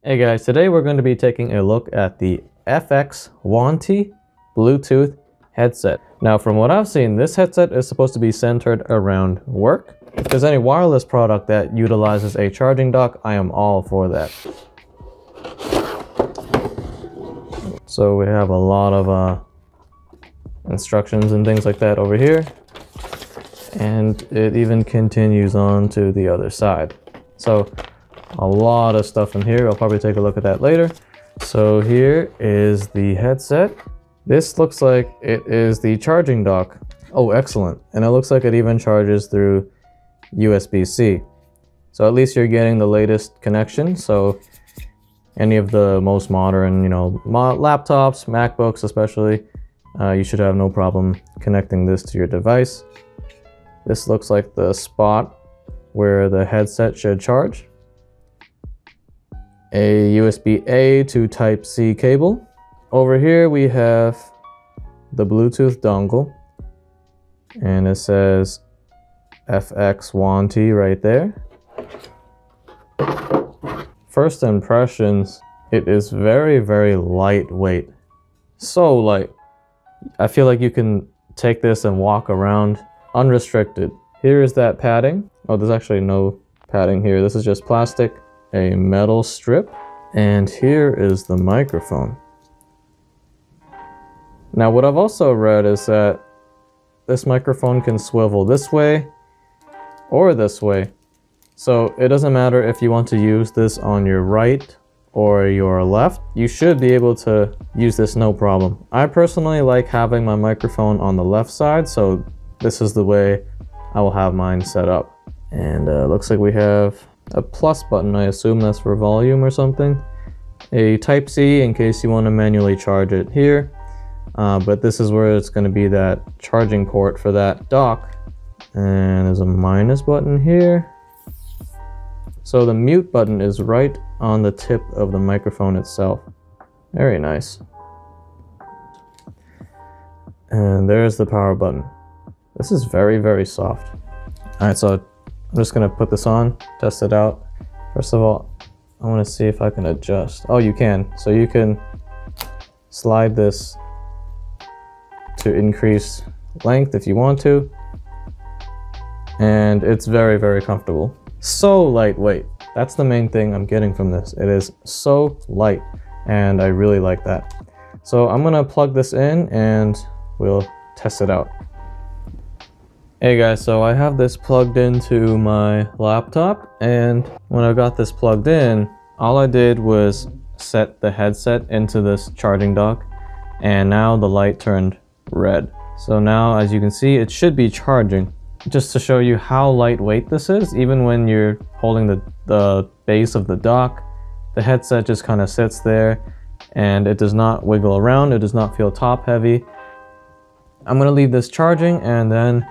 Hey guys, today we're going to be taking a look at the FXWONty Bluetooth headset. Now from what I've seen, this headset is supposed to be centered around work. If there's any wireless product that utilizes a charging dock, I am all for that. So we have a lot of instructions and things like that over here. And it even continues on to the other side. So a lot of stuff in here. I'll probably take a look at that later. So here is the headset. This looks like it is the charging dock. Oh, excellent. And it looks like it even charges through USB-C. So at least you're getting the latest connection. So any of the most modern, laptops, MacBooks especially, you should have no problem connecting this to your device. This looks like the spot where the headset should charge. A USB-A to Type-C cable. Over here we have the Bluetooth dongle, and it says FXWONty right there. First impressions, it is very, very lightweight. So light. I feel like you can take this and walk around unrestricted. Here is that padding. Oh, there's actually no padding here. This is just plastic. A metal strip, and here is the microphone. Now what I've also read is that this microphone can swivel this way or this way, so it doesn't matter if you want to use this on your right or your left. You should be able to use this no problem. I personally like having my microphone on the left side, so this is the way I will have mine set up. And looks like we have a plus button. I assume that's for volume or something. A Type-C in case you want to manually charge it here. But this is where it's going to be that charging port for that dock. And there's a minus button here. So the mute button is right on the tip of the microphone itself. Very nice. And there's the power button. This is very, very soft. Alright, so I'm just gonna put this on, test it out. First of all, I want to see if I can adjust. Oh, you can. So you can slide this to increase length if you want to. And it's very, very comfortable. So lightweight. That's the main thing I'm getting from this. It is so light, and I really like that. So I'm gonna plug this in and we'll test it out. Hey guys, so I have this plugged into my laptop, and when I got this plugged in, all I did was set the headset into this charging dock, and now the light turned red. So now, as you can see, it should be charging. Just to show you how lightweight this is, even when you're holding the base of the dock, the headset just kind of sits there and it does not wiggle around. It does not feel top heavy. I'm gonna leave this charging, and then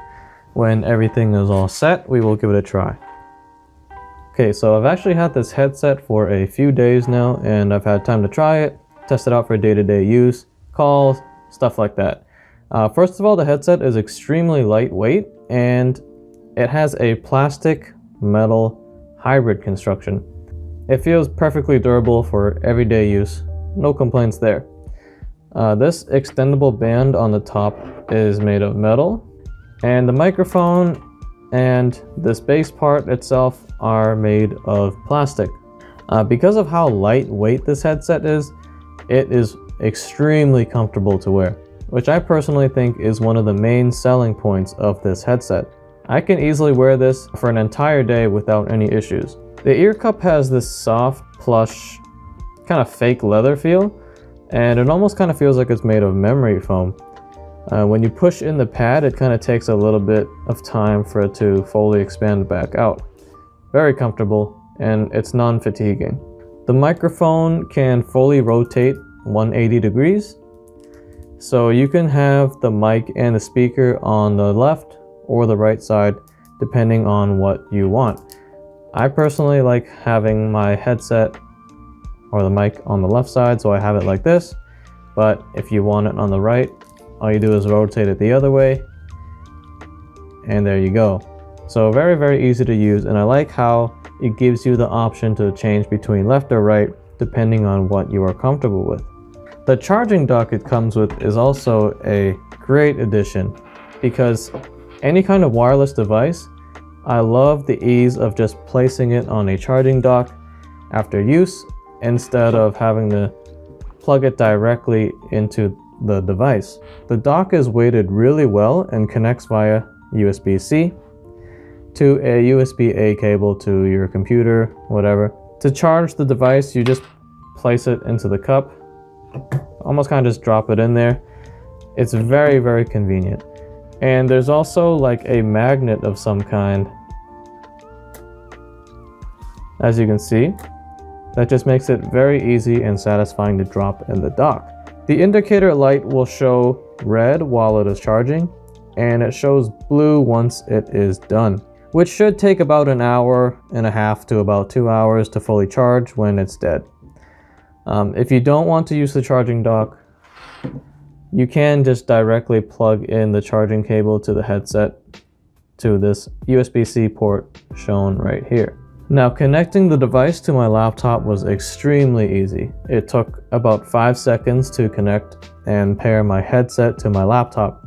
when everything is all set, we will give it a try. Okay, so I've actually had this headset for a few days now, and I've had time to try it, test it out for day-to-day use, calls, stuff like that. First of all, the headset is extremely lightweight, and it has a plastic metal hybrid construction. It feels perfectly durable for everyday use. No complaints there. This extendable band on the top is made of metal, and the microphone and this base part itself are made of plastic. Because of how lightweight this headset is, it is extremely comfortable to wear, which I personally think is one of the main selling points of this headset. I can easily wear this for an entire day without any issues. The ear cup has this soft, plush, kind of fake leather feel, and it almost kind of feels like it's made of memory foam. When you push in the pad, it kind of takes a little bit of time for it to fully expand back out. Very comfortable, and it's non-fatiguing. The microphone can fully rotate 180 degrees, so you can have the mic and the speaker on the left or the right side, depending on what you want. I personally like having my headset or the mic on the left side, so I have it like this, but if you want it on the right, all you do is rotate it the other way, and there you go. So very, very easy to use, and I like how it gives you the option to change between left or right depending on what you are comfortable with. The charging dock it comes with is also a great addition because any kind of wireless device, I love the ease of just placing it on a charging dock after use instead of having to plug it directly into the device. The dock is weighted really well and connects via USB-C to a USB-A cable to your computer, whatever. To charge the device, you just place it into the cup, almost kind of just drop it in there. It's very, very convenient. And there's also like a magnet of some kind, as you can see, that just makes it very easy and satisfying to drop in the dock. The indicator light will show red while it is charging, and it shows blue once it is done, which should take about an hour and a half to about 2 hours to fully charge when it's dead. If you don't want to use the charging dock, you can just directly plug in the charging cable to the headset to this USB-C port shown right here. Now, connecting the device to my laptop was extremely easy. It took about 5 seconds to connect and pair my headset to my laptop.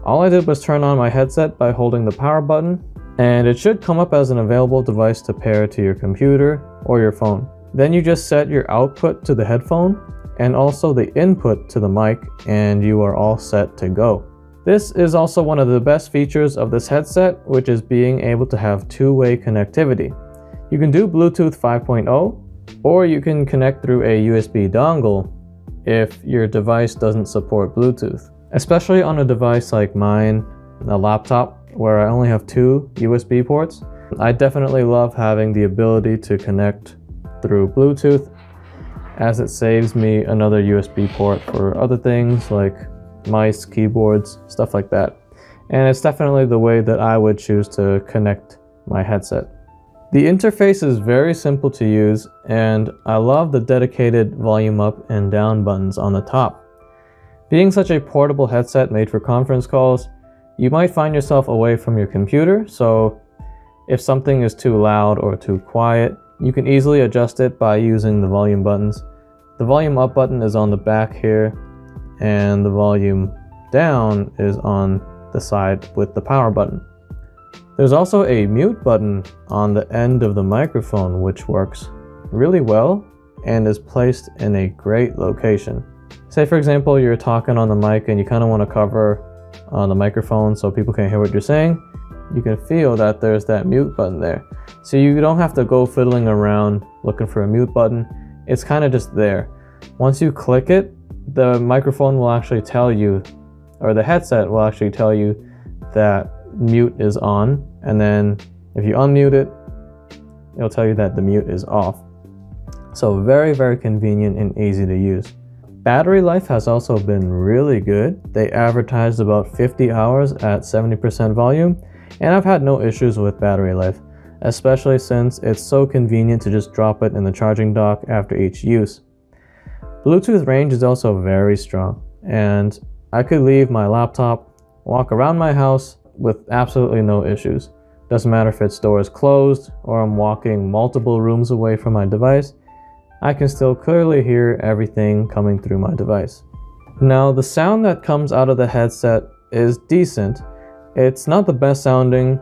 All I did was turn on my headset by holding the power button, and it should come up as an available device to pair to your computer or your phone. Then you just set your output to the headphone and also the input to the mic, and you are all set to go. This is also one of the best features of this headset, which is being able to have two-way connectivity. You can do Bluetooth 5.0, or you can connect through a USB dongle if your device doesn't support Bluetooth. Especially on a device like mine, a laptop, where I only have 2 USB ports, I definitely love having the ability to connect through Bluetooth, as it saves me another USB port for other things like mice, keyboards, stuff like that. And it's definitely the way that I would choose to connect my headset. The interface is very simple to use, and I love the dedicated volume up and down buttons on the top. Being such a portable headset made for conference calls, you might find yourself away from your computer, so if something is too loud or too quiet, you can easily adjust it by using the volume buttons. The volume up button is on the back here, and the volume down is on the side with the power button. There's also a mute button on the end of the microphone, which works really well and is placed in a great location. Say for example, you're talking on the mic and you kind of want to cover on the microphone so people can't hear what you're saying. You can feel that there's that mute button there. So you don't have to go fiddling around looking for a mute button. It's kind of just there. Once you click it, the microphone will actually tell you, or the headset will actually tell you that mute is on, and then if you unmute it, it'll tell you that the mute is off. So very, very convenient and easy to use. Battery life has also been really good. They advertised about 50 hours at 70% volume, and I've had no issues with battery life, especially since it's so convenient to just drop it in the charging dock after each use. Bluetooth range is also very strong, and I could leave my laptop, walk around my house with absolutely no issues. Doesn't matter if its door is closed or I'm walking multiple rooms away from my device, I can still clearly hear everything coming through my device. Now, the sound that comes out of the headset is decent. It's not the best sounding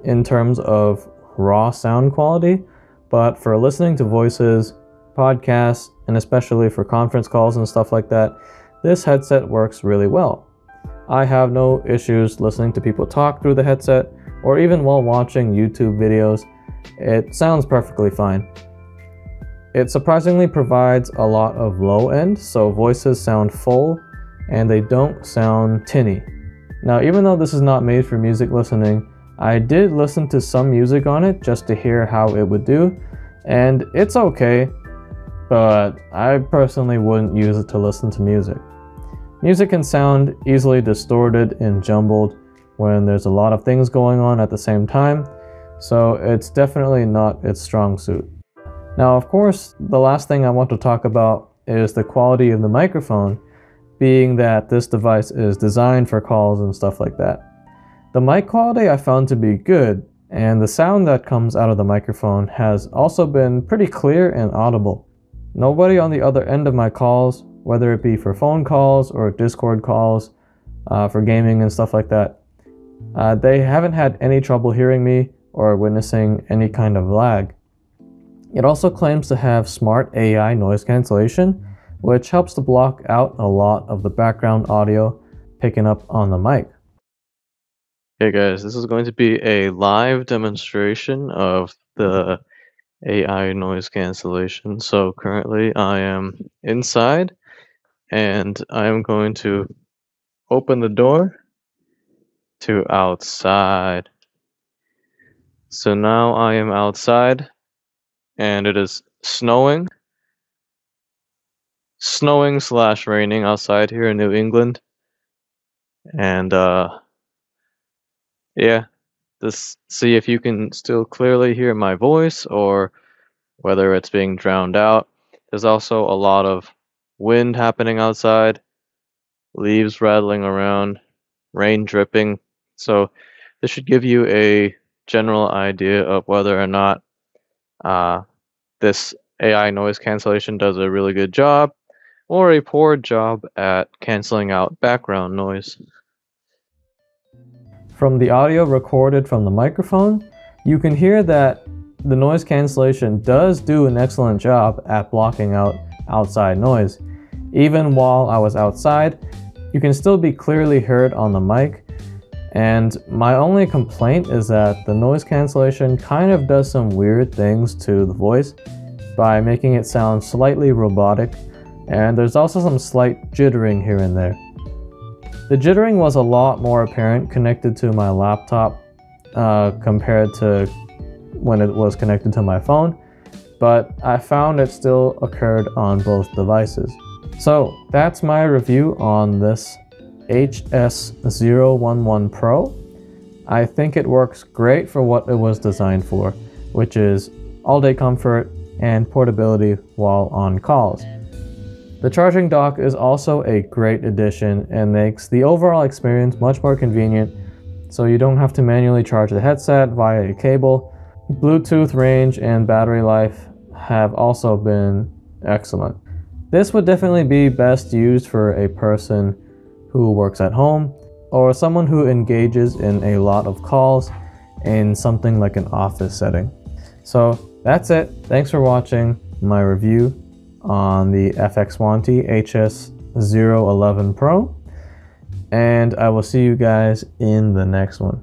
in terms of raw sound quality, but for listening to voices, podcasts, and especially for conference calls and stuff like that, this headset works really well. I have no issues listening to people talk through the headset, or even while watching YouTube videos. It sounds perfectly fine. It surprisingly provides a lot of low end, so voices sound full and they don't sound tinny. Now, even though this is not made for music listening, I did listen to some music on it just to hear how it would do, and it's okay, but I personally wouldn't use it to listen to music. Music can sound easily distorted and jumbled when there's a lot of things going on at the same time, so it's definitely not its strong suit. Now, of course, the last thing I want to talk about is the quality of the microphone, being that this device is designed for calls and stuff like that. The mic quality I found to be good, and the sound that comes out of the microphone has also been pretty clear and audible. Nobody on the other end of my calls, whether it be for phone calls or Discord calls, for gaming and stuff like that, they haven't had any trouble hearing me or witnessing any kind of lag. It also claims to have smart AI noise cancellation, which helps to block out a lot of the background audio picking up on the mic. Hey guys, this is going to be a live demonstration of the AI noise cancellation. So currently I am inside and I am going to open the door to outside. So now I am outside and it is snowing slash raining outside here in New England. And yeah, just see if you can still clearly hear my voice or whether it's being drowned out. There's also a lot of wind happening outside, leaves rattling around, rain dripping. So this should give you a general idea of whether or not this AI noise cancellation does a really good job or a poor job at canceling out background noise. From the audio recorded from the microphone, you can hear that the noise cancellation does do an excellent job at blocking out outside noise. Even while I was outside, you can still be clearly heard on the mic. And my only complaint is that the noise cancellation kind of does some weird things to the voice by making it sound slightly robotic, and there's also some slight jittering here and there. The jittering was a lot more apparent connected to my laptop compared to when it was connected to my phone, but I found it still occurred on both devices. So that's my review on this HS011 Pro. I think it works great for what it was designed for, which is all-day comfort and portability while on calls. The charging dock is also a great addition and makes the overall experience much more convenient, so you don't have to manually charge the headset via a cable. Bluetooth range and battery life have also been excellent. This would definitely be best used for a person who works at home or someone who engages in a lot of calls in something like an office setting. So that's it. Thanks for watching my review on the FXWONTY HS011 Pro, and I will see you guys in the next one.